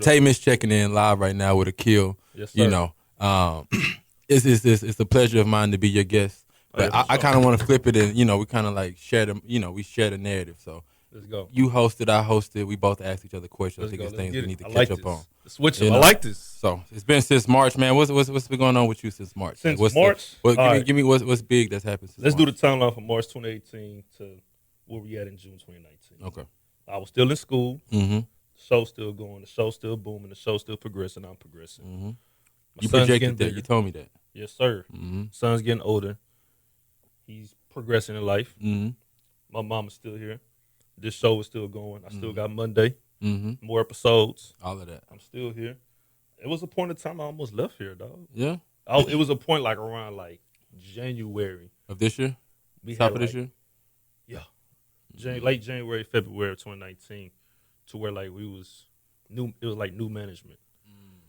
Tay Mitch checking in live right now with Akil. Yes, sir. You know, it's a pleasure of mine to be your guest. But I kind of want to flip it, and we kind of like share them. We share the narrative. So let's go. You hosted, I hosted. We both asked each other questions. I think it's things we need to catch up on. Switch them. I like this. So it's been since March, man. What's been going on with you since March? Since March, give me what's big that's happened since Let's March. do the timeline from March 2018 to where we at in June 2019. Okay. I was still in school. Mm-hmm. The show's still going. The show's still booming. The show's still progressing. I'm progressing. Mm-hmm. You projected that. You told me that. Yes, sir. Mm-hmm. Son's getting older. He's progressing in life. Mm-hmm. My mom is still here. This show is still going. I still got Monday. Mm-hmm. More episodes. All of that. I'm still here. It was a point in time I almost left here, dog. Yeah. It was a point like around like January of this year. Top of this year. Yeah. Late January, February of 2019, to where like we was new. It was like new management.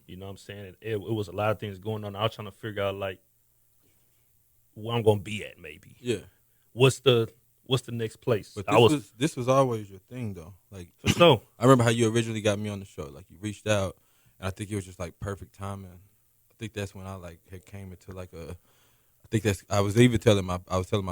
You know what I'm saying? It was a lot of things going on. I was trying to figure out like where I'm gonna be at. Maybe. Yeah. What's the next place? But this was always your thing though. Like for sure. I remember how you originally got me on the show. Like you reached out, and I think it was just like perfect timing. I think that's when I like had came into like a. I think I was telling my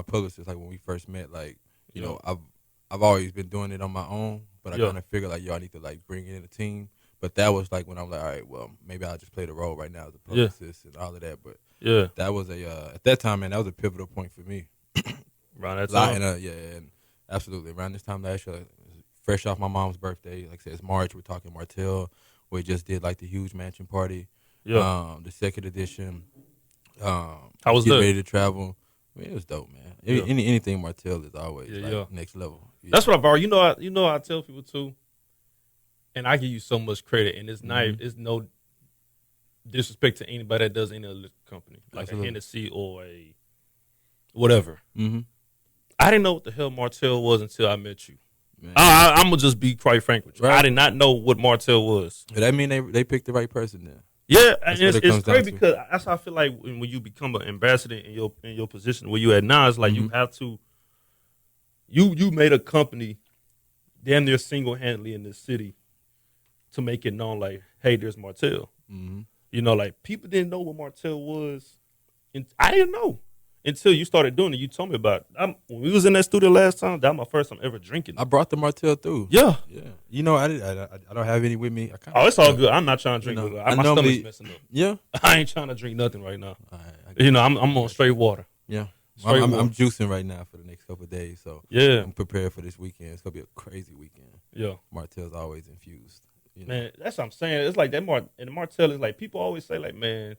publicist like when we first met, like I've always been doing it on my own, but I kind of figured like I need to like bring in a team. But that was like when I'm like, all right, well maybe I'll just play the role right now as a publicist and all of that. But that was at that time, man, that was a pivotal point for me. Around that time, and absolutely around this time last year, fresh off my mom's birthday. Like I said, it's March. We're talking Martell. We just did like the huge mansion party. Yeah, the second edition. How was that? Ready to travel. I mean, it was dope, man. Anything Martell is always next level. Yeah. That's what I've already. I tell people too, and I give you so much credit. And it's not. It's no disrespect to anybody that does any other company, like a Hennessy or a whatever. Mm-hmm. I didn't know what the hell Martell was until I met you. I'm gonna just be quite frank with you. Right. I did not know what Martell was. But that mean they picked the right person then. Yeah, and it's crazy because that's how I feel like when you become an ambassador in your position where you at now, it's like you have to. You made a company, damn near single handedly in this city, to make it known like, hey, there's Martell. Mm-hmm. Like people didn't know what Martell was, and I didn't know. Until you started doing it, you told me about it. When we was in that studio last time, that was my first time ever drinking. I brought the Martell through. Yeah. I don't have any with me. It's all good. I'm not trying to drink. My stomach's messing up. Yeah. I ain't trying to drink nothing right now. I'm on straight water. Yeah. I'm juicing right now for the next couple of days. So I'm prepared for this weekend. It's gonna be a crazy weekend. Yeah. Martell's always infused. Man, that's what I'm saying. It's like that and Martell is like people always say like, man,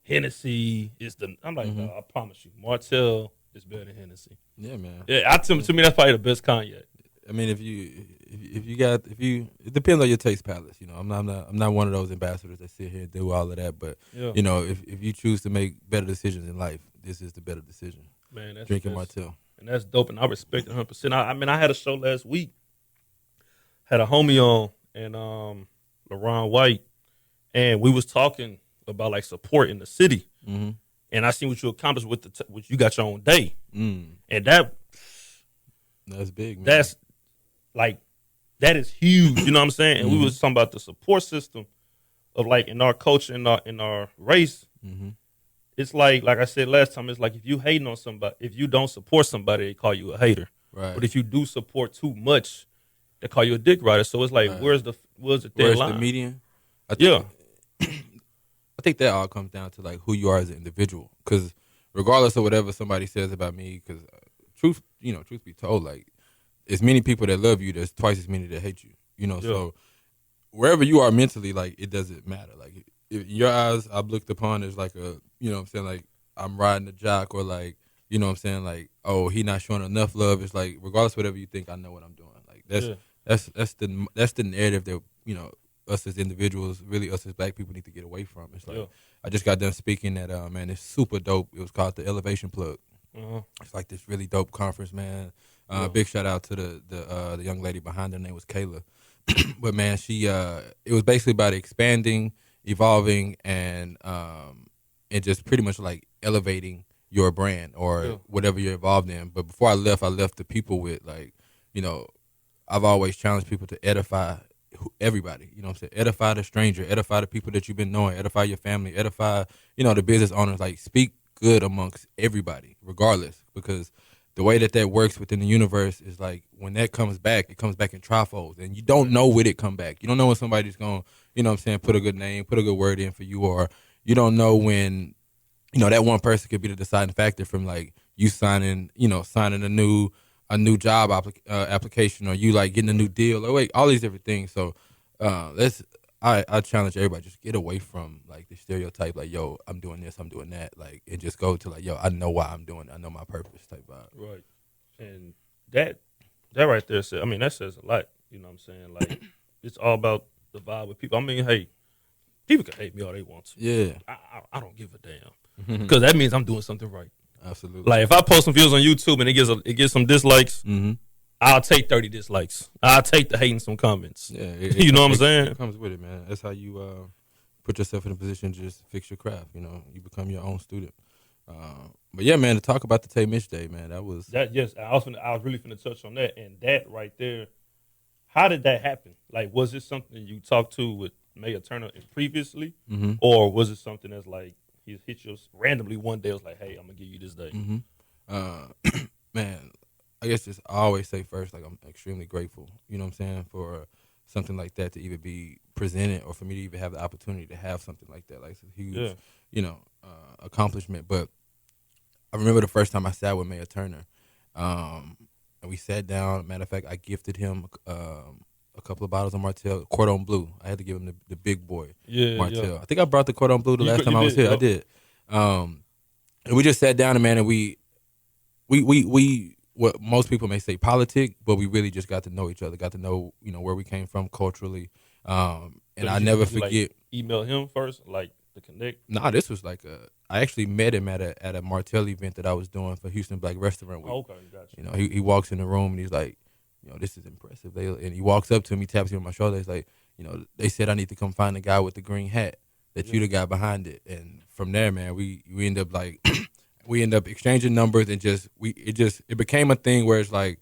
Hennessy is the. I'm like, no, I promise you, Martell is better than Hennessy. Yeah, man. Yeah, to me, that's probably the best cognac. I mean, it depends on your taste palette. I'm not one of those ambassadors that sit here and do all of that. But if you choose to make better decisions in life, this is the better decision. Man, that's drinking Martell, and that's dope, and I respect it 100%. I had a show last week, had a homie on and LaRon White, and we was talking about like support in the city, and I seen what you accomplished with what you got your own day, and that's big. Man. That's like that is huge. You know what I'm saying? And we was talking about the support system of like in our culture, in our race. It's like I said last time. It's like if you hating on somebody, if you don't support somebody, they call you a hater. Right. But if you do support too much, they call you a dick rider. So it's like where's the thin line? The median? I think that all comes down to like who you are as an individual. Because regardless of whatever somebody says about me, because truth be told, like as many people that love you, there's twice as many that hate you. So wherever you are mentally, like it doesn't matter. Like in your eyes, I'm looked upon as like a, what I'm saying, like I'm riding a jock or like, what I'm saying, like, oh, he not showing enough love. It's like regardless of whatever you think, I know what I'm doing. Like that's the narrative that us as individuals, really us as black people, need to get away from. It's like I just got done speaking at man, it's super dope. It was called the Elevation Plug. It's like this really dope conference, man. Big shout out to the young lady behind her. Name was Kayla. But man, she it was basically about expanding, evolving, and just pretty much like elevating your brand or whatever you're involved in. But before I left the people with like, I've always challenged people to edify everybody. You know what I'm saying? Edify the stranger, edify the people that you've been knowing, edify your family, edify, the business owners. Like, speak good amongst everybody, regardless, because the way that works within the universe is like when that comes back, it comes back in trifolds, and you don't know when it come back. You don't know when somebody's going, put a good name, put a good word in for you, or you don't know when, that one person could be the deciding factor from like you signing a new job application, or you like getting a new deal, or all these different things. So I challenge everybody, just get away from like the stereotype, like, yo, I'm doing this, I'm doing that, like, and just go to like, yo, I know why I'm doing it, I know my purpose type vibe. Right. And that right there that says a lot. You know what I'm saying? Like, it's all about the vibe with people. I mean, hey, people can hate me all they want to. Yeah. I don't give a damn, because that means I'm doing something right. Absolutely. Like, if I post some views on YouTube and it gets some dislikes, I'll take 30 dislikes. I'll take the hating some comments. Yeah, you know what I'm saying? It comes with it, man. That's how you put yourself in a position to just fix your craft. You become your own student. But yeah, man, to talk about the Tay Mitch Day, man, that was that. Yes, I was really finna touch on that, and that right there. How did that happen? Like, was it something you talked to with Mayor Turner previously, or was it something that's like he hit you randomly one day? Was like, hey, I'm gonna give you this day. Man, I guess just I always say first, like, I'm extremely grateful, you know what I'm saying, for something like that to even be presented, or for me to even have the opportunity to have something like that. Like, it's a huge, accomplishment. But I remember the first time I sat with Mayor Turner, and we sat down. Matter of fact, I gifted him a couple of bottles of Martell, Cordon Bleu. I had to give him the big boy, Martell. Yeah. I think I brought the Cordon Bleu the last time I was here. Yep. I did. And we just sat down, and man, and we what most people may say politic, but we really just got to know each other, got to know, where we came from culturally. And I never forget. Like, email him first, like, to connect? Nah, this was like I actually met him at a Martell event that I was doing for Houston Black Restaurant Week. Oh, okay, gotcha. He walks in the room and he's like, this is impressive. And he walks up to me, taps me on my shoulder. He's like, they said I need to come find the guy with the green hat, that you the guy behind it. And from there, man, we end up like we end up exchanging numbers, and it became a thing where it's like,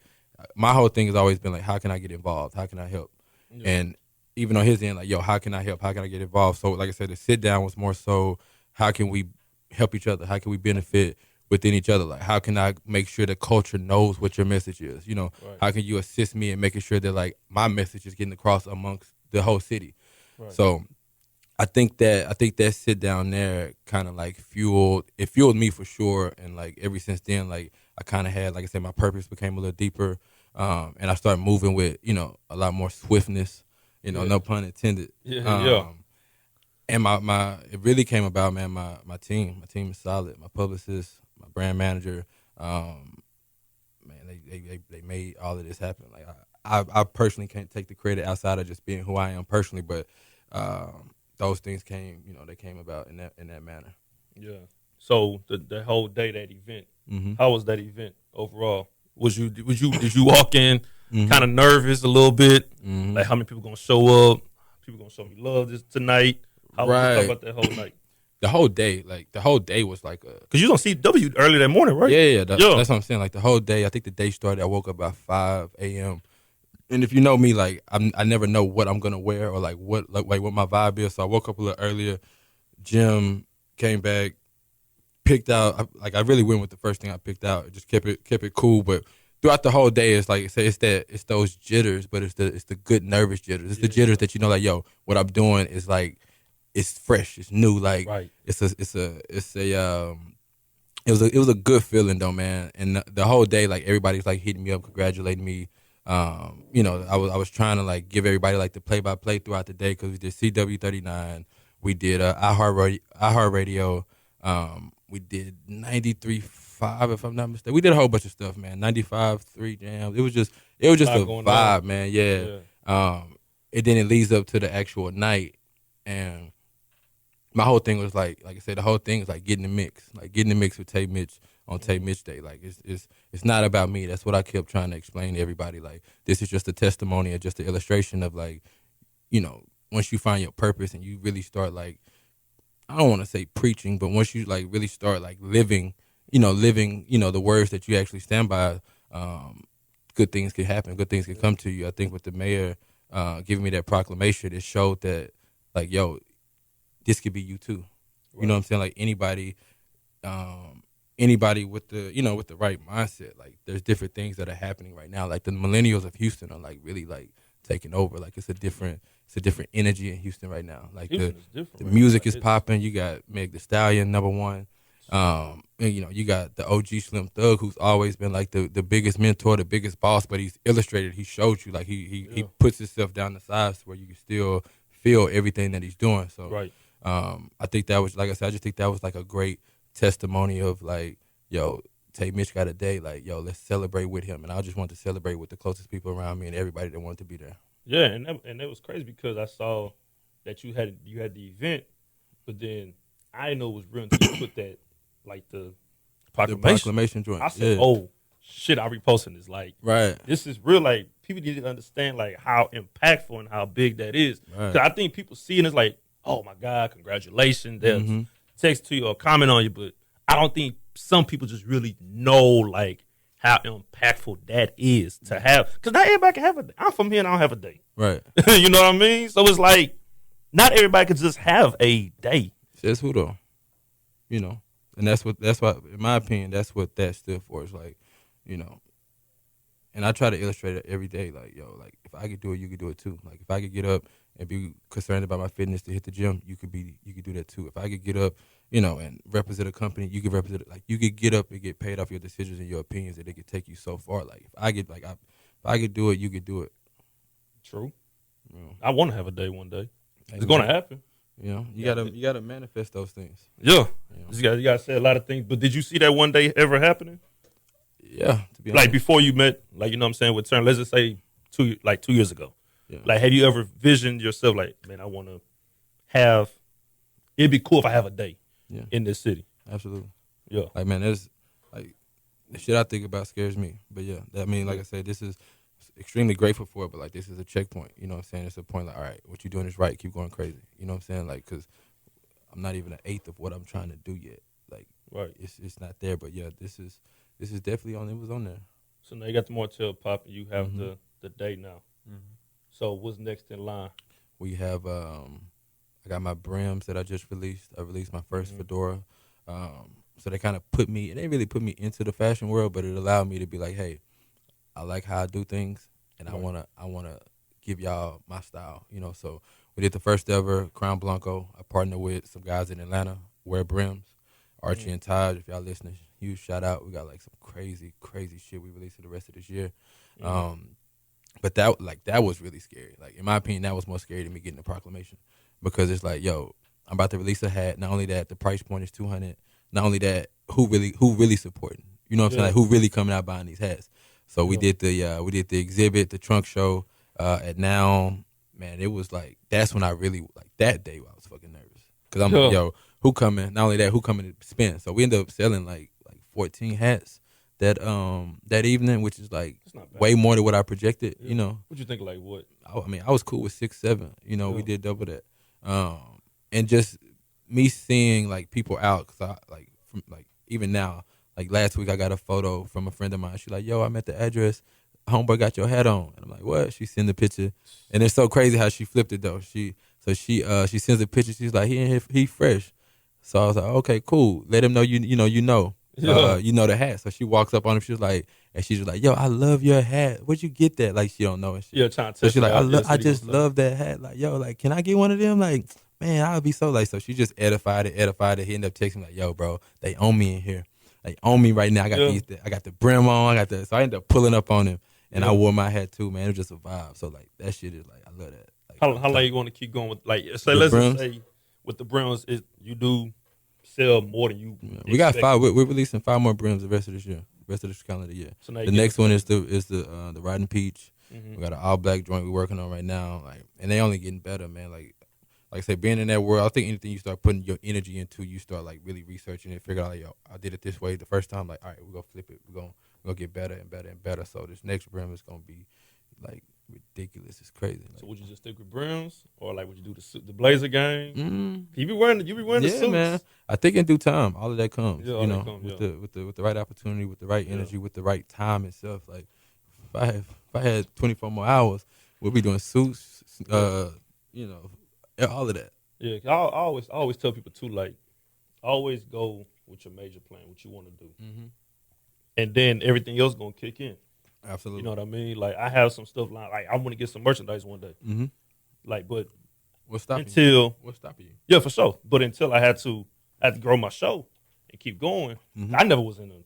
my whole thing has always been like, how can I get involved? How can I help? Yeah. And even on his end, like, yo, how can I help? How can I get involved? So, like I said, the sit down was more so, how can we help each other? How can we benefit within each other? Like, how can I make sure the culture knows what your message is? Right. How can you assist me in making sure that, like, my message is getting across amongst the whole city? Right. So I think that sit down there kind of like fueled me for sure. And like ever since then, like, I kind of had, like I said, my purpose became a little deeper. And I started moving with, a lot more swiftness, no pun intended. Yeah. And it really came about, man, my team is solid. My publicist, my brand manager, man, they made all of this happen. Like, I personally can't take the credit outside of just being who I am personally, but those things came, they came about in that manner. Yeah. So the whole day, that event, how was that event overall? Did you walk in kind of nervous a little bit? Like, how many people gonna show up? People gonna show me love tonight? How about that whole night? The whole day was like because you don't see W early that morning, right? Yeah. That's what I'm saying. Like, the whole day, I think the day started. I woke up about 5 a.m. And if you know me, like, I never know what I'm gonna wear, or like what my vibe is. So I woke up a little earlier, gym, came back, picked out. I really went with the first thing I picked out. Just kept it cool. But throughout the whole day, it's like, it's those jitters, but it's the good nervous jitters. It's the jitters that like, yo, what I'm doing is like, it's fresh, it's new. Like, right. It was a good feeling though, man. And the whole day, like, everybody's like hitting me up, congratulating me. I was trying to like give everybody like the play-by-play throughout the day, because we did CW39, we did iHeartRadio, we did 93.5 if I'm not mistaken. We did a whole bunch of stuff, man. 95.3 jams. It was just a vibe, man. Yeah. And then it leads up to the actual night, and my whole thing was like I said, the whole thing is like getting the mix with Tay Mitch on Tay Mitch Day. Like, it's not about me. That's what I kept trying to explain to everybody. Like, this is just a testimony, or just an illustration of, like, once you find your purpose and you really start, like, I don't want to say preaching, but once you like really start like living, the words that you actually stand by, good things can happen. Good things can come to you. I think with the mayor, giving me that proclamation, it showed that like, yo, this could be you too. You know what I'm saying? Like anybody with the with the right mindset. Like there's different things that are happening right now. Like the millennials of Houston are like really like taking over. Like it's a different energy in Houston right now. Like the music is popping. You got Meg Thee Stallion #1. And, you got the OG Slim Thug, who's always been like the biggest mentor, the biggest boss, but he's illustrated. He showed you like he puts himself down the sides where you can still feel everything that he's doing. So I think that was, like I said, I just think that was like a great testimony of like, yo, Tay Mitch got a day, like, yo, let's celebrate with him. And I just want to celebrate with the closest people around me and everybody that wanted to be there. Yeah, and that was crazy because I saw that you had the event, but then I didn't know it was real until you put that, like the proclamation joint. I said, oh shit, I reposting this. Like, this is real. Like, people need to understand like how impactful and how big that is. Because I think people see it as like, oh my God, congratulations. They'll text to you or comment on you, but I don't think some people just really know like how impactful that is to have. Because not everybody can have a day. I'm from here and I don't have a day. Right. You know what I mean? So it's like not everybody can just have a day. Says who though? And that's why, in my opinion, that's what that stood for. It's like, and I try to illustrate it every day. Like, yo, like if I could do it, you could do it too. Like if I could get up and be concerned about my fitness to hit the gym, you could do that too. If I could get up, and represent a company, you could represent it. Like you could get up and get paid off your decisions and your opinions, that it could take you so far. Like if I could do it, you could do it. True. I want to have a day one day. It's going to happen. You gotta manifest those things. Yeah, you gotta say a lot of things. But did you see that one day ever happening? Yeah, to be honest. Like before you met, like what I'm saying, with Tann. Let's just say 2 years ago. Yeah. Like, have you ever visioned yourself like, man, I want to have? It'd be cool if I have a day in this city. Absolutely. Yeah. Like, man, there's like the shit I think about scares me. But yeah, like I said, this is extremely grateful for it, but like this is a checkpoint. You know what I'm saying? It's a point like, all right, what you're doing is right. Keep going crazy. You know what I'm saying? Like, because I'm not even an eighth of what I'm trying to do yet. Like, it's not there. But yeah, this is definitely on. It was on there. So now you got the Martell pop, and you have the date now. So what's next in line? We have I got my brims that I just released. I released my first fedora. So they kind of put me. It didn't really put me into the fashion world, but it allowed me to be like, hey, I like how I do things, and I wanna give y'all my style, So we did the first ever Crown Blanco. I partnered with some guys in Atlanta, Wear Brims, Archie and Taj. If y'all listening, huge shout out. We got like some crazy shit we released for the rest of this year. But that was really scary. Like in my opinion, that was more scary than me getting the proclamation, because it's like, yo, I'm about to release a hat. Not only that, the price point is $200. Not only that, who really supporting? You know what I'm saying? Like who really coming out buying these hats? So we did the exhibit, the trunk show at Now. Man, it was like, that's when I really, like that day I was fucking nervous. Because I'm like, yo, who coming? Not only that, who coming to spend? So we ended up selling like 14 hats that evening, which is like way more than what I projected, What you think, like what? I was cool with 6, 7. We did double that. And just me seeing like people out, because even now, like last week I got a photo from a friend of mine. She's like, yo, I'm at the address. Homeboy got your hat on. And I'm like, what? She sent the picture. And it's so crazy how she flipped it though. She sends a picture. She's like, he fresh. So I was like, okay, cool. Let him know you know the hat. So she walks up on him. She's like, yo, I love your hat. Where'd you get that? Like, she don't know and shit. Yeah, trying to so she's like, I just love that hat. Like, yo, like, can I get one of them? Like, man, I'll be so like. So she just edified it. He ended up texting like, yo, bro, they own me in here. Like, own me right now. I got I got the brim on. So I ended up pulling up on him, and I wore my hat too, man. It was just a vibe. So like that shit is like, I love that. Like, how long you want to keep going with, like, say let's just say with the brims, you do sell more than you. Yeah, we got 5. We're releasing 5 more brims the rest of this year, rest of this calendar year. So the next one is the Riding Peach. We got an all black joint we're working on right now. Like, and they only getting better, man. Like I said, being in that world, I think anything you start putting your energy into, you start like really researching it, figure out like, yo, I did it this way the first time. Like, all right, we're gonna flip it. We're gonna get better and better and better. So this next brim is gonna be like ridiculous. It's crazy. Like, so would you just stick with brims, or like would you do the blazer game? You be wearing the suits, man. I think in due time, all of that comes. Yeah, with the right opportunity, with the right energy, with the right time itself. Like if I had 24 more hours, We'll be doing suits, you know, all of that. Yeah, I always tell people too, like, always go with your major plan, what you want to do, and then everything else gonna kick in. Absolutely. You know what I mean? Like, I have some stuff like I want to get some merchandise one day. Like, but What's stopping you? What's stopping you? Yeah, for sure. But until I had to grow my show and keep going, I never was in a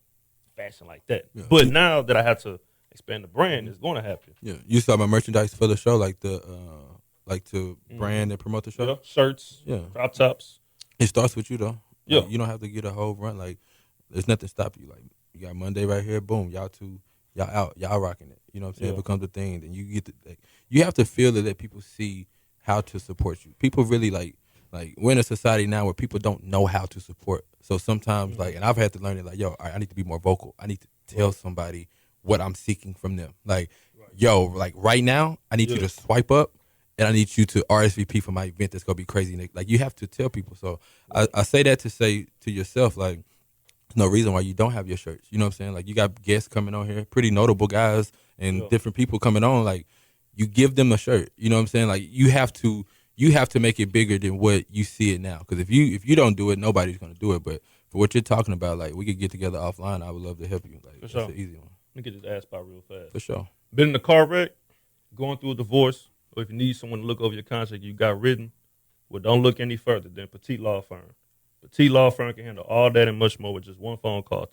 fashion like that. Yeah. But now that I had to expand the brand, it's going to happen. Yeah, you saw my merchandise for the show, like the to brand and promote the show. Yeah, shirts, crop tops. It starts with you though. Yeah, like, you don't have to get a whole run. Like, there's nothing stopping you. Like, you got Monday right here. Boom, y'all out, y'all rocking it. You know what I'm saying? It becomes a thing. Then you get to, like, you have to feel that people see how to support you. People really like we're in a society now where people don't know how to support. So sometimes like, and I've had to learn it. Like, yo, I need to be more vocal. I need to tell somebody what I'm seeking from them. Like, yo, like right now, I need you to swipe up, and I need you to RSVP for my event that's gonna be crazy. Like, you have to tell people. So I say that to say to yourself, like, there's no reason why you don't have your shirts. You know what I'm saying? Like, you got guests coming on here, pretty notable guys and different people coming on. Like, you give them a shirt. You know what I'm saying? Like, you have to make it bigger than what you see it now. Because if you don't do it, nobody's gonna do it. But for what you're talking about, like, we could get together offline. I would love to help you. Like, that's an easy one. Let me get this ass spot real fast. For sure. Been in a car wreck, going through a divorce, or if you need someone to look over your contract you got written, well, don't look any further than Petite Law Firm. Petite Law Firm can handle all that and much more with just one phone call.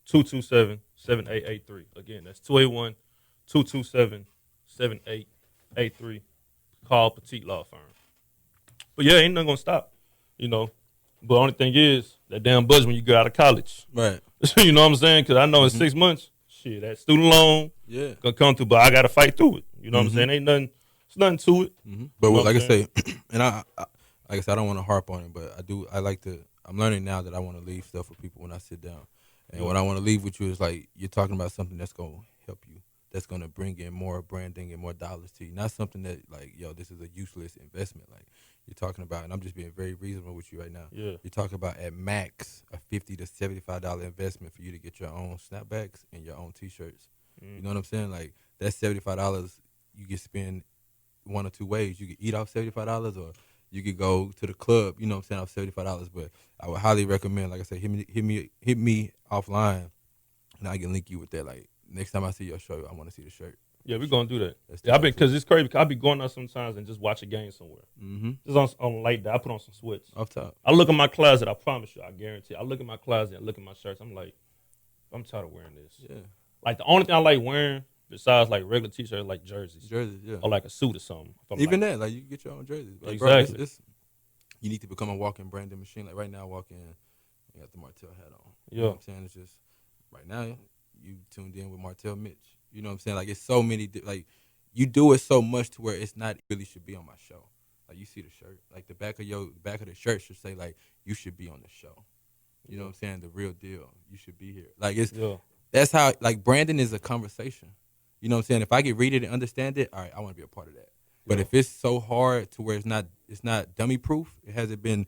281-227-7883. Again, that's 281-227-7883. Call Petite Law Firm. But yeah, ain't nothing gonna stop, you know. But the only thing is that damn budget when you get out of college. Right. You know what I'm saying? Because I know in 6 months, shit, that student loan gonna come through, but I gotta fight through it. You know what I'm saying? Ain't nothing. It's nothing to it. But like I say, and I like I said, I don't want to harp on it, but I like to. I'm learning now that I want to leave stuff for people when I sit down, and what I want to leave with you is like, you're talking about something that's gonna help you, that's gonna bring in more branding and more dollars to you, not something that like, yo, this is a useless investment. Like, you're talking about, and I'm just being very reasonable with you right now. Yeah. You're talking about at max a $50 to $75 investment for you to get your own snapbacks and your own T-shirts. You know what I'm saying? Like, that $75 you can spend one or two ways. You could eat off $75, or you could go to the club. You know what I'm saying? Off $75. But I would highly recommend, like I said, hit me offline, and I can link you with that. Like, next time I see your show, I want to see the shirt. Yeah, we're gonna do that. Yeah, because it's crazy. I be going out sometimes and just watch a game somewhere. Just on late day, I put on some sweats. Off top. I look at my closet. I promise you, I guarantee. I look at my closet and look at my shirts. I'm like, I'm tired of wearing this. Yeah. Like, the only thing I like wearing besides like regular t-shirts, like jerseys. Yeah. Or like a suit or something. Even that, like, you can get your own jerseys. Like, exactly. Bro, you need to become a walking branding machine. Like, right now, you got the Martell hat on. Yeah. You know what I'm saying? It's just, right now, you tuned in with Martell Mitch. You know what I'm saying? Like, it's so many, like, you do it so much to where it's not really should be on my show. Like, you see the shirt. Like, the back of the shirt should say, like, you should be on the show. You know what I'm saying? The real deal. You should be here. Like, that's how, like, branding is a conversation. You know what I'm saying? If I can read it and understand it, all right, I want to be a part of that. But if it's so hard to where it's not dummy proof, it hasn't been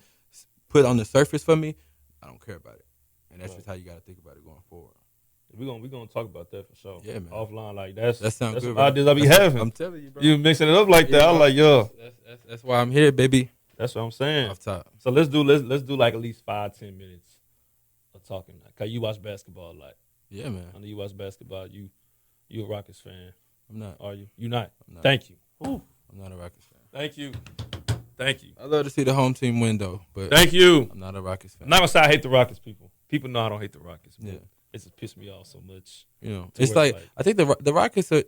put on the surface for me, I don't care about it. And that's just how you got to think about it going forward. We're gonna talk about that for sure. Yeah, man. Offline, like, that sounds good. Ideas I be having. I'm telling you, bro. You mixing it up like that. I'm like, yo. That's why I'm here, baby. That's what I'm saying. Off top. So let's do like at least 5-10 minutes of talking. Cause you watch basketball a lot. Yeah, man. I know you watch basketball. You a Rockets fan. I'm not. Are you? You not? I'm not. Thank you. Ooh. I'm not a Rockets fan. Thank you. I love to see the home team win, though. But thank you. I'm not a Rockets fan. I'm not gonna say I hate the Rockets, people. People know I don't hate the Rockets. Yeah. It just pissed me off so much. You know, it's like, I think the Rockets are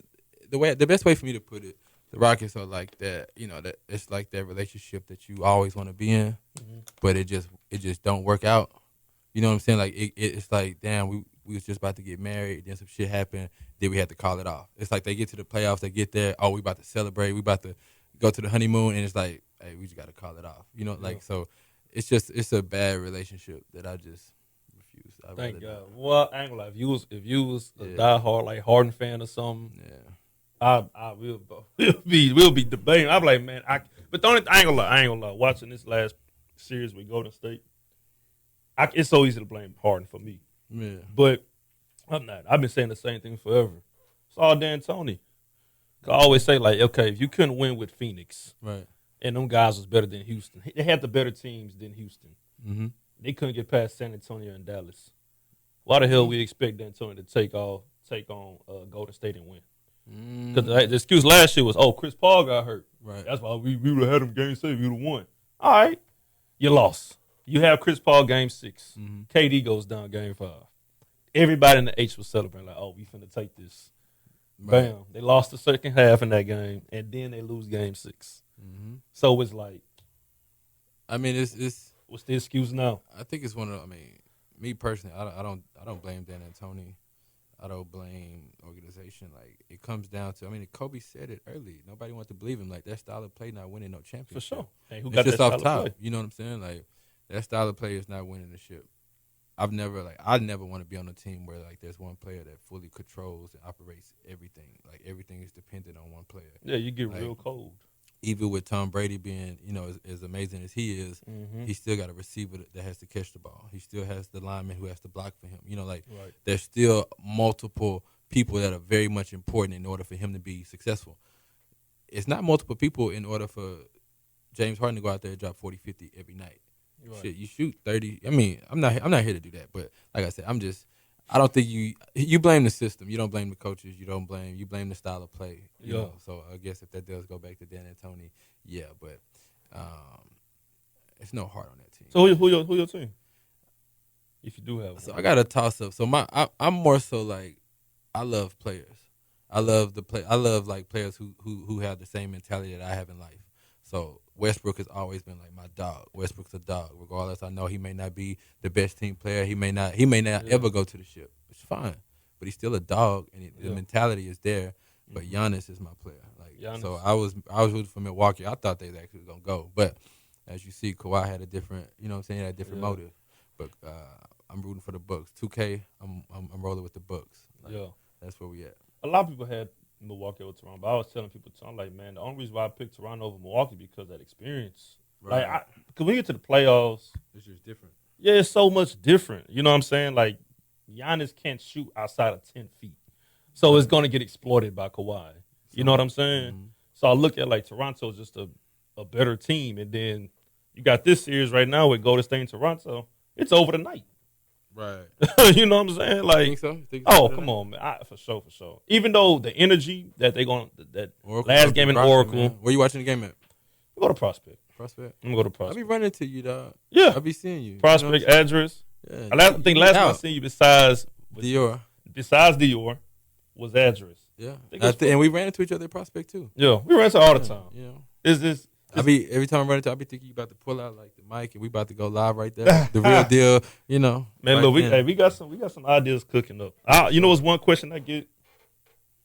the best way for me to put it. The Rockets are like that. You know, that it's like that relationship that you always want to be in, but it just don't work out. You know what I'm saying? Like, it's like, damn, we was just about to get married, then some shit happened, then we had to call it off. It's like they get to the playoffs, they get there, oh, we about to celebrate, we about to go to the honeymoon, and it's like, hey, we just got to call it off. You know, like, so it's a bad relationship that I just refuse. Thank God. Well, I ain't gonna lie. If you was a diehard, like, Harden fan or something, we'll be debating. I'm like, man, but the only thing, I ain't gonna lie. Watching this last series with Golden State, it's so easy to blame Harden for me. Yeah. But I'm not. I've been saying the same thing forever. It's all D'Antoni. I always say, like, okay, if you couldn't win with Phoenix, Right. and them guys was better than Houston, they had the better teams than Houston. Mm-hmm. They couldn't get past San Antonio and Dallas. Why the hell we expect D'Antoni to take on Golden State and win? Because the excuse last year was, Chris Paul got hurt. Right. That's why we would have had him game 7. We would have won. All right, you lost. You have Chris Paul game 6. Mm-hmm. KD goes down game 5. Everybody in the H was celebrating like, we finna take this. Right. Bam. They lost the second half in that game, and then they lose game 6. Mm-hmm. So it's like, I mean, it's. What's the excuse now? I think it's one of. I mean, me personally, I don't blame D'Antoni. I don't blame organization. Like, it comes down to. I mean, Kobe said it early. Nobody wanted to believe him. Like, that style of play not winning no championship. For sure. Hey, who it's got just that off style top. of play? You know what I'm saying? Like, that style of play is not winning the ship. I never want to be on a team where like there's one player that fully controls and operates everything. Like, everything is dependent on one player. Yeah, you get like, real cold. Even with Tom Brady being, as amazing as he is, he still got a receiver that has to catch the ball. He still has the lineman who has to block for him. Right. There's still multiple people that are very much important in order for him to be successful. It's not multiple people in order for James Harden to go out there and drop 40, 50 every night. Right. Shit, you shoot 30. I mean, I'm not here to do that, but like I said, I don't think you blame the system. You don't blame the coaches. You blame the style of play. You know? So I guess if that does go back to D'Antoni, yeah, but it's no heart on that team. So who your team? If you do have one. So I got a toss up. So I'm more so like, I love players. I love like players who have the same mentality that I have in life. So Westbrook has always been like my dog. Westbrook's a dog. Regardless, I know he may not be the best team player. He may not ever go to the ship. It's fine, but he's still a dog, and the mentality is there. But Giannis is my player. Like, Giannis. So I was rooting for Milwaukee. I thought they was actually gonna go, but as you see, Kawhi had a different, had a different motive. But I'm rooting for the Bucks. 2K, I'm rolling with the Bucks. Like, that's where we at. A lot of people had Milwaukee over Toronto, but I was telling people, I'm like, man, the only reason why I picked Toronto over Milwaukee because of that experience. Right. Like, because when we get to the playoffs, it's just different. Yeah, it's so much different. You know what I'm saying? Like, Giannis can't shoot outside of 10 feet, so it's going to get exploited by Kawhi. You know what I'm saying? Mm-hmm. So I look at like Toronto is just a better team, and then you got this series right now with Golden State and Toronto. It's over tonight. Right. You know what I'm saying? Like, think so? Come on, man. For sure. Even though the energy that they going that Oracle, last game in Oracle. Man. Where you watching the game at? Go to Prospect. I'm gonna go to Prospect. I be running to you, dog. Yeah. I be seeing you. Prospect address. Yeah. I think last time I seen you besides Dior was address. Yeah. And we ran into each other at Prospect too. Yeah. We ran into all the time. Yeah. Every time I run into, I be thinking you about to pull out like the mic and we about to go live right there. The real deal, Man, right, look, we got some ideas cooking up. What's one question I get?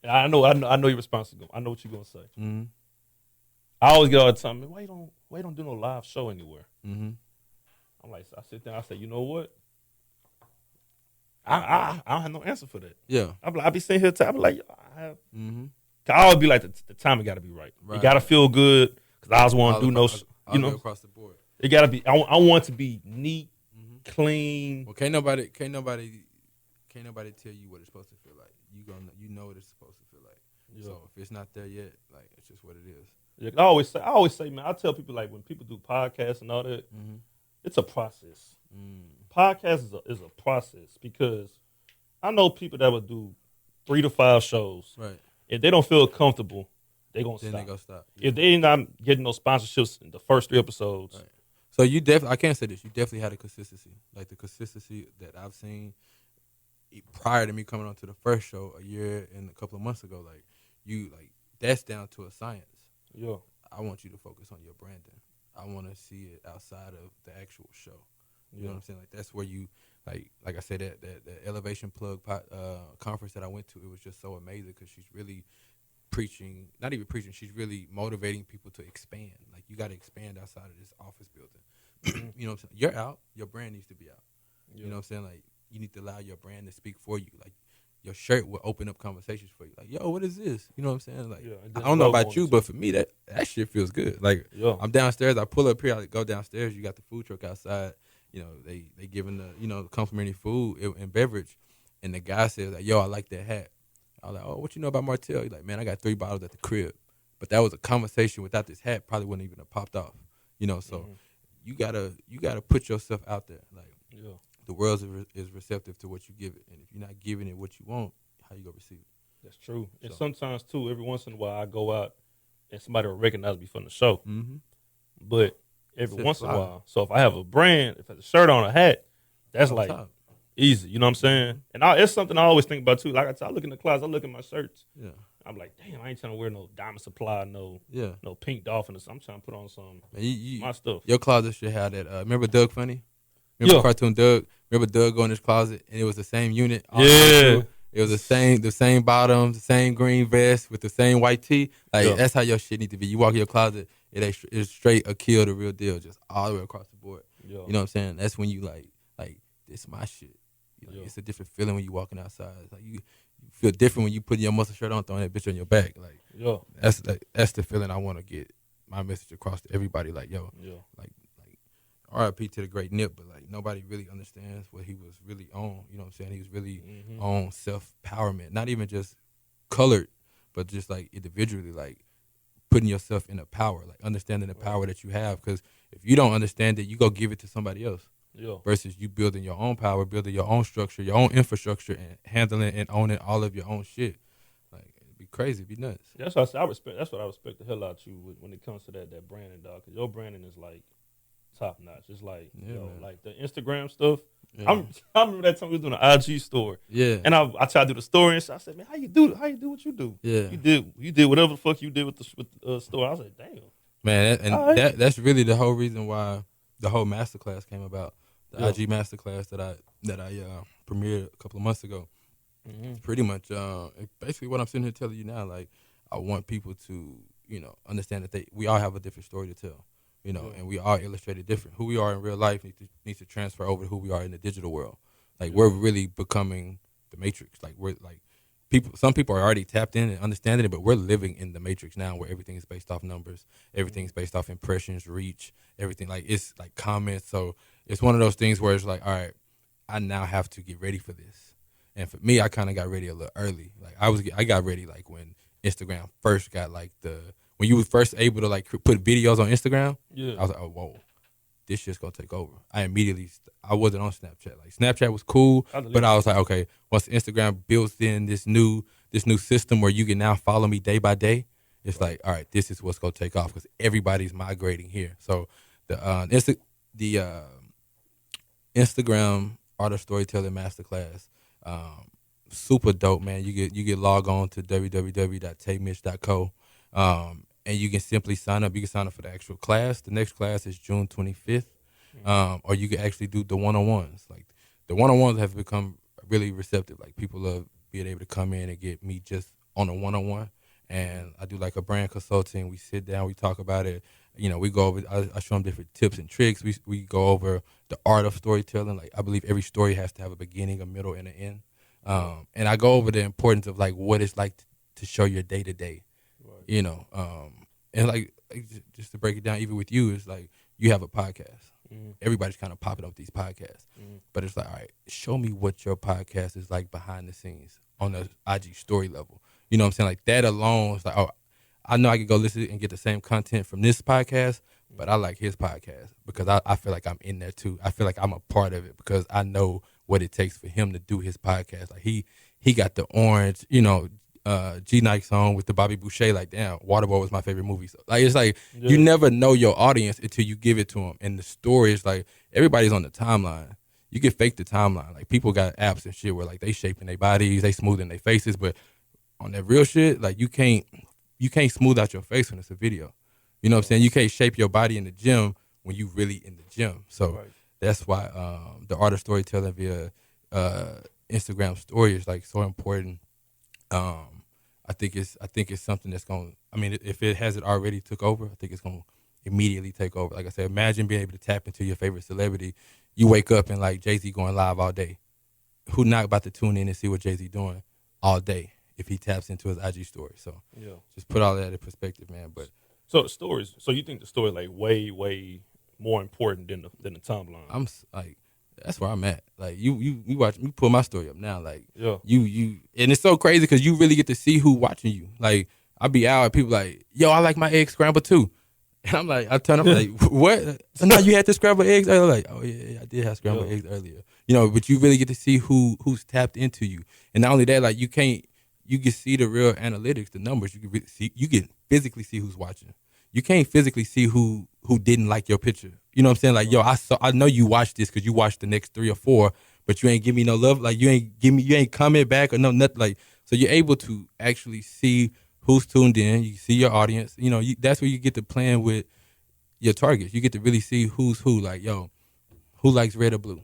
I know your response is going. I know what you're gonna say. Mm-hmm. I always get all the time, man, why you don't do no live show anywhere? Mm-hmm. I'm like, I sit there, I say, you know what? I don't have no answer for that. Yeah. I be sitting here, I be like, I have. Mm-hmm. I always be like, the timing got to be right. You got to feel good. Because I always want to do across the board. It got to be. I want to be neat, clean. Well, can't nobody tell you what it's supposed to feel like. You know what it's supposed to feel like. Yeah. So if it's not there yet, like, it's just what it is. Yeah, I always say, man. I tell people, like, when people do podcasts and all that, it's a process. Podcast is a process, because I know people that would do 3 to 5 shows. Right. If they don't feel comfortable, they're going to stop. Then they go stop. Yeah. If they're not getting no sponsorships in the first 3 episodes. Right. So I can't say this. You definitely had a consistency. Like, the consistency that I've seen prior to me coming on to the first show a year and a couple of months ago, that's down to a science. Yeah. I want you to focus on your branding. I want to see it outside of the actual show. You know what I'm saying? Like, that's where you, like I said, that Elevation Plug conference that I went to, it was just so amazing because she's really preaching, not even preaching, she's really motivating people to expand. Like, you got to expand outside of this office building. You know what I'm saying? You're out. Your brand needs to be out. Yeah. You know what I'm saying? Like, you need to allow your brand to speak for you. Like, your shirt will open up conversations for you. Like, yo, what is this? You know what I'm saying? Like, I don't know about you, but for me, that shit feels good. Like, I'm downstairs. I pull up here. I go downstairs. You got the food truck outside. They giving the, complimentary food and beverage. And the guy says, like, yo, I like that hat. I was like, oh, what you know about Martell? He's like, man, I got 3 bottles at the crib. But that was a conversation without this hat probably wouldn't even have popped off. So you gotta put yourself out there. Like the world is receptive to what you give it, and if you're not giving it what you want, how you gonna receive it? That's true. And sometimes too, every once in a while, I go out and somebody will recognize me from the show. Mm-hmm. But every once in a while, so if I have a brand, if I have a shirt on, a hat, that's like easy. You know what I'm saying? And it's something I always think about too. Like I said, I look in the closet, I look at my shirts. Yeah. I'm like, damn, I ain't trying to wear no Diamond Supply, no Pink Dolphin or something. I'm trying to put on some my stuff. Your closet should have that. Remember Doug Funny? Remember cartoon Doug? Remember Doug going in his closet and it was the same unit? Yeah. It was the same bottoms, the same green vest with the same white tee. Like that's how your shit need to be. You walk in your closet, it's straight Akil, the real deal, just all the way across the board. You know what I'm saying? That's when you like this my shit. It's a different feeling when you walking outside. It's like you feel different when you put your muscle shirt on, throwing that bitch on your back. Like that's the feeling I want to get my message across to everybody. Like like R.I.P. to the great Nip, but like nobody really understands what he was really on. You know what I'm saying? He was really on self-empowerment, not even just colored, but just like individually, like putting yourself in a power, like understanding the power that you have. Because if you don't understand it, you go give it to somebody else. Versus you building your own power, building your own structure, your own infrastructure, and handling and owning all of your own shit. Like it'd be crazy, it'd be nuts. That's what I respect. That's what I respect the hell out of you when it comes to that branding, dog. Because your branding is like top notch. It's like like the Instagram stuff. Yeah. I remember that time we was doing an IG store. Yeah. And I tried to do the story and I said, man, how you do what you do? Yeah. You did whatever the fuck you did with the store. I was like, damn. Man, that's really the whole reason why the whole masterclass came about. The IG masterclass that I premiered a couple of months ago. It's pretty much basically what I'm sitting here telling you now. Like I want people to understand that we all have a different story to tell. And we are illustrated different. Who we are in real life needs to transfer over to who we are in the digital world. Like we're really becoming the Matrix. Like we're like some people are already tapped in and understanding it, but we're living in the Matrix now, where everything is based off numbers, everything's based off impressions, reach, everything. Like it's like comments. So it's one of those things where it's like, all right, I now have to get ready for this. And for me, I kind of got ready a little early. Like I got ready like when Instagram first got like when you were first able to like put videos on Instagram. Yeah. I was like, oh whoa, this shit's gonna take over. I wasn't on Snapchat. Like Snapchat was cool, but I was like, okay, once Instagram builds in this new system where you can now follow me day by day, it's like, all right, this is what's gonna take off because everybody's migrating here. So the Instagram Art of Storytelling Masterclass, super dope, man. You get log on to www.tamitch.co, and you can simply sign up. You can sign up for the actual class. The next class is June 25th, or you can actually do the one-on-ones. Like the one-on-ones have become really receptive. Like people love being able to come in and get me just on a one-on-one, and I do like a brand consulting. We sit down, we talk about it. We go over. I show them different tips and tricks. We go over the art of storytelling. Like I believe every story has to have a beginning, a middle, and an end. And I go over the importance of like what it's like to show your day to day. And like just to break it down, even with you, it's like you have a podcast. Everybody's kind of popping up these podcasts, but it's like, all right, show me what your podcast is like behind the scenes on the IG story level. You know what I'm saying? Like that alone is like, oh, I know I could go listen and get the same content from this podcast, but I like his podcast because I feel like I'm in there too. I feel like I'm a part of it because I know what it takes for him to do his podcast. Like he got the orange, G Nike song with the Bobby Boucher. Like, damn, Waterboy was my favorite movie. So, like, it's like you never know your audience until you give it to them. And the story is like everybody's on the timeline. You can fake the timeline. Like people got apps and shit where like they shaping their bodies, they smoothing their faces, but on that real shit, like you can't smooth out your face when it's a video. You know what I'm saying? You can't shape your body in the gym when you really in the gym. So that's why the art of storytelling via Instagram story is like so important. I think it's something that's going. I mean, if it hasn't already took over, I think it's going to immediately take over. Like I said, imagine being able to tap into your favorite celebrity. You wake up and like Jay-Z going live all day. Who not about to tune in and see what Jay-Z doing all day if he taps into his IG story? So just put all that in perspective, man. But so the stories. So you think the story like way more important than the timeline? I'm like That's where I'm at. Like you watch me pull my story up now. Like Yeah. you, and it's so crazy because you really get to see who watching you. Like I be out and people like, yo, I like my eggs scrambled too. And I'm like, I turn up like, what? So now you had to scramble eggs earlier? Like, oh yeah, I did have scrambled eggs earlier. You know, but you really get to see who's tapped into you. And not only that, like you can see the real analytics, the numbers. You can really see, you can physically see who's watching. You can't physically see who didn't like your picture. You know what I'm saying? Like, yo, I know you watched this because you watched the next 3 or 4, but you ain't give me no love. Like you ain't comment back or no nothing. Like, so you're able to actually see who's tuned in. You see your audience. You know, that's where you get to plan with your targets. You get to really see who's who. Like, yo, who likes red or blue?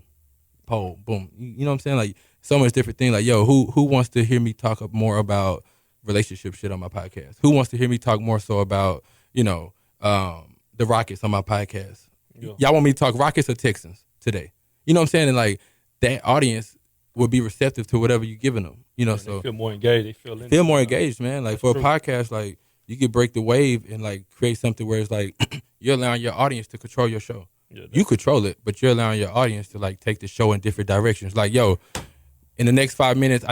Poll, boom. You know what I'm saying? Like, so much different things. Like, yo, who wants to hear me talk more about relationship shit on my podcast? Who wants to hear me talk more so about, you know, the Rockets on my podcast? Yeah. Y'all want me to talk Rockets or Texans today? You know what I'm saying? And like that audience will be receptive to whatever you're giving them. You know, and so they feel more engaged. They feel more engaged, man. Like for a podcast, like you could break the wave and like create something where it's like you're allowing your audience to control your show. Yeah, you control it, but you're allowing your audience to like take the show in different directions. Like, yo, in the next 5 minutes,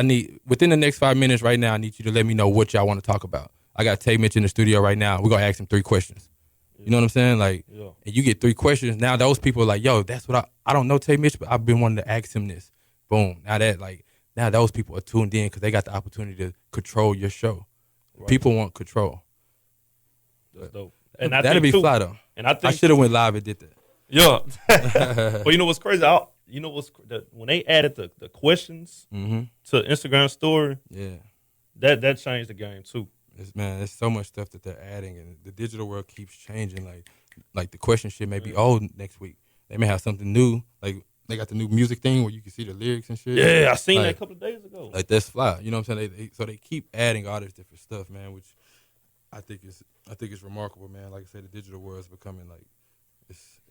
within the next 5 minutes right now, I need you to let me know what y'all want to talk about. I got Tay Mitch in the studio right now. We're gonna ask him 3 questions. You know what I'm saying? Like, and you get 3 questions. Now those people are like, yo, that's what I don't know Tay Mitch, but I've been wanting to ask him this. Boom. Now those people are tuned in because they got the opportunity to control your show. Right. People want control. That's dope. And that'd be fly though. And I should have went live and did that. Yeah. But you know what's crazy? When they added the questions to Instagram story, that changed the game too. There's so much stuff that they're adding, and the digital world keeps changing. Like the question shit may be old next week. They may have something new. Like they got the new music thing where you can see the lyrics and shit. Yeah, I seen that a couple of days ago. Like that's fly. You know what I'm saying? So they keep adding all this different stuff, man. Which I think is remarkable, man. Like I said, the digital world is becoming like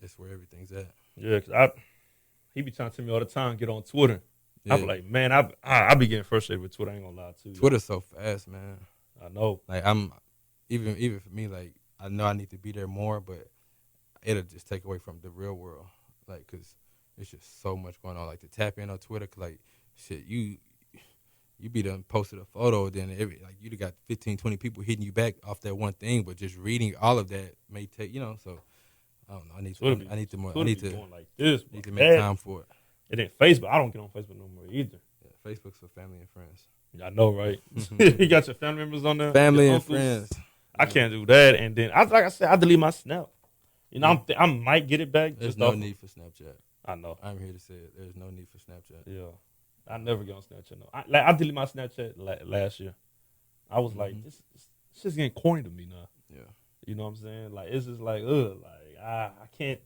it's where everything's at. Yeah, cause he be trying to tell me all the time, get on Twitter. Yeah. I be like, man, I be getting frustrated with Twitter. I ain't gonna lie to you. Twitter's so fast, man. I know. Like I'm even for me, like I know I need to be there more, but it'll just take away from the real world, like because there's just so much going on. Like to tap in on Twitter, cause like shit, you be done posted a photo, then you got 15, 20 people hitting you back off that one thing, but just reading all of that may take, you know. So I don't know. I need to like this, need to make time for it. And then Facebook, I don't get on Facebook no more either. Yeah, Facebook's for family and friends. I know, right? You got your family members on there, family and friends. I can't do that. And then, like I said, I delete my Snap. You know, I might get it back. There's no need for Snapchat. I know. I'm here to say it. There's no need for Snapchat. Yeah, I never get on Snapchat. No, I deleted my Snapchat last year. I was like, this just getting corny to me now. Yeah, you know what I'm saying? Like it's just like, I can't.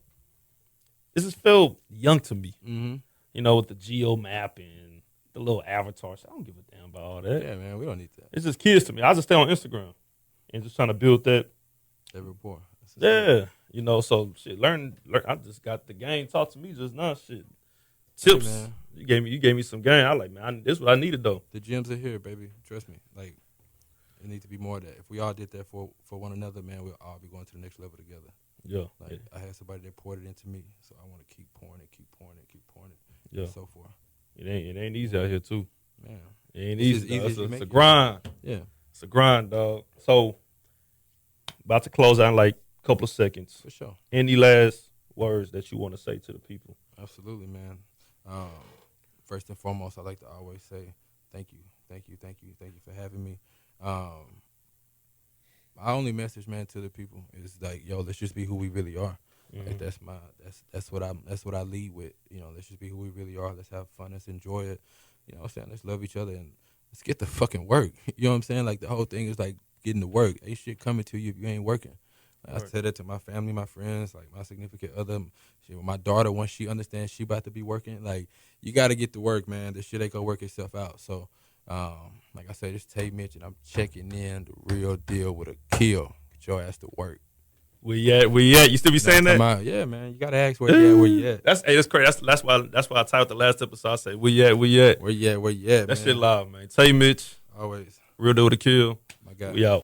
This just feel young to me. Mm-hmm. You know, with the geo map and the little avatars. I don't give a damn about all that. Yeah, man, we don't need that. It's just kids to me. I just stay on Instagram and just trying to build that rapport. Yeah, you know. So shit, learn. I just got the game taught to me just now. Shit, tips. Hey, man. You gave me some game. I like, man. This is what I needed though. The gems are here, baby. Trust me. Like, it needs to be more of that. If we all did that for one another, man, we'll all be going to the next level together. Yeah. Like I had somebody that poured it into me, so I want to keep pouring it, keep pouring it, keep pouring it. Yeah. And so forth. It ain't easy out here too. Man. It ain't easy. It's a grind. Yeah. It's a grind, dog. So about to close out in like a couple of seconds. For sure. Any last words that you want to say to the people? Absolutely, man. First and foremost, I like to always say thank you for having me. My only message, man, to the people is like, yo, let's just be who we really are. Mm-hmm. Like that's what I lead with. You know, let's just be who we really are. Let's have fun. Let's enjoy it. You know what I'm saying? Let's love each other and let's get the fucking work. You know what I'm saying? Like the whole thing is like getting the work. Ain't shit coming to you if you ain't working. Like, right. I said that to my family, my friends, like my significant other. My daughter, once she understands she about to be working, like you got to get to work, man. This shit ain't gonna work itself out. So, like I said, it's Tay Mitch, and I'm checking in the real deal with Akil. Get your ass to work. Where you at? You still be saying that? Yeah, man. You gotta ask where you at. That's crazy. That's why I titled the last episode. I say where you at? Where you at? That shit live, man. Tay Mitch. Always. Real deal with Akil. My God. We out.